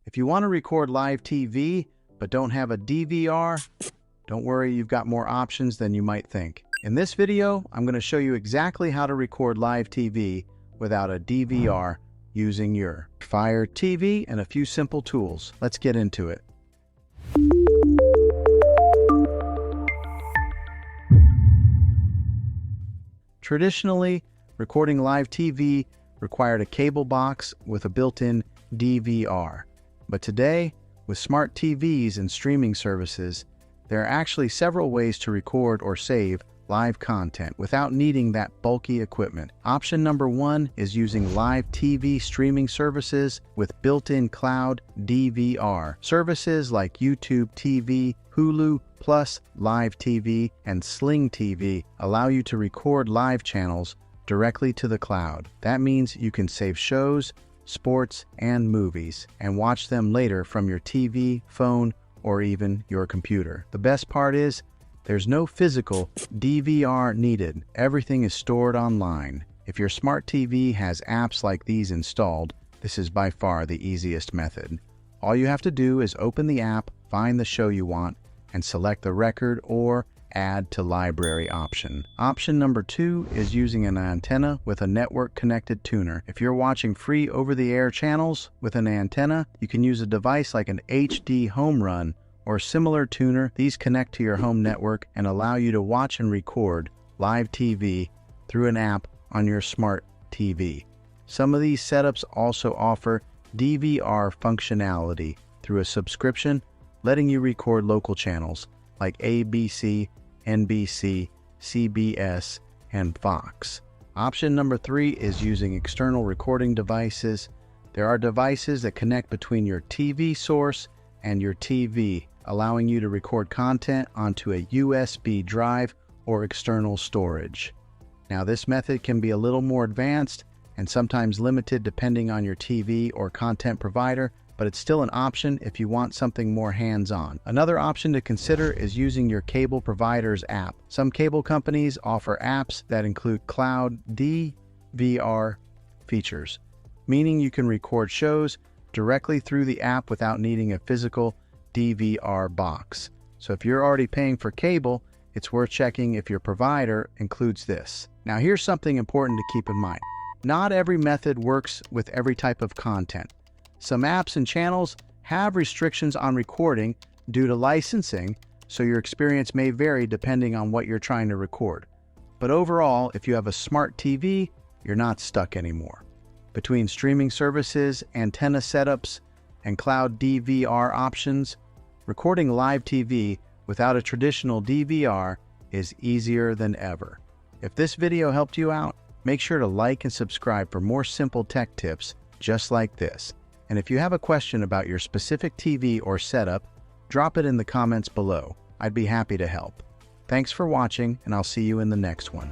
If you want to record live TV but don't have a DVR, don't worry, you've got more options than you might think. In this video, I'm going to show you exactly how to record live TV without a DVR using your Fire TV and a few simple tools. Let's get into it. Traditionally, recording live TV required a cable box with a built-in DVR. But today, with smart TVs and streaming services, there are actually several ways to record or save live content without needing that bulky equipment. Option number one is using live TV streaming services with built-in cloud DVR. Services like YouTube TV, Hulu Plus, Live TV, and Sling TV allow you to record live channels directly to the cloud. That means you can save shows, sports, and movies, and watch them later from your TV, phone, or even your computer. The best part is, there's no physical DVR needed. Everything is stored online. If your smart TV has apps like these installed, this is by far the easiest method. All you have to do is open the app, find the show you want, and select the record or add to library option. Option number two is using an antenna with a network-connected tuner. If you're watching free over-the-air channels with an antenna, you can use a device like an HD home run or similar tuner. These connect to your home network and allow you to watch and record live TV through an app on your smart TV. Some of these setups also offer DVR functionality through a subscription, letting you record local channels like ABC, NBC, CBS, and Fox. Option number three is using external recording devices. There are devices that connect between your TV source and your TV, allowing you to record content onto a USB drive or external storage. Now, this method can be a little more advanced and sometimes limited depending on your TV or content provider, but it's still an option if you want something more hands-on. Another option to consider is using your cable provider's app. Some cable companies offer apps that include cloud DVR features, meaning you can record shows directly through the app without needing a physical DVR box. So if you're already paying for cable, it's worth checking if your provider includes this. Now, here's something important to keep in mind. Not every method works with every type of content. Some apps and channels have restrictions on recording due to licensing, so your experience may vary depending on what you're trying to record. But overall, if you have a smart TV, you're not stuck anymore. Between streaming services, antenna setups, and cloud DVR options, recording live TV without a traditional DVR is easier than ever. If this video helped you out, make sure to like and subscribe for more simple tech tips just like this. And if you have a question about your specific TV or setup, drop it in the comments below. I'd be happy to help. Thanks for watching, and I'll see you in the next one.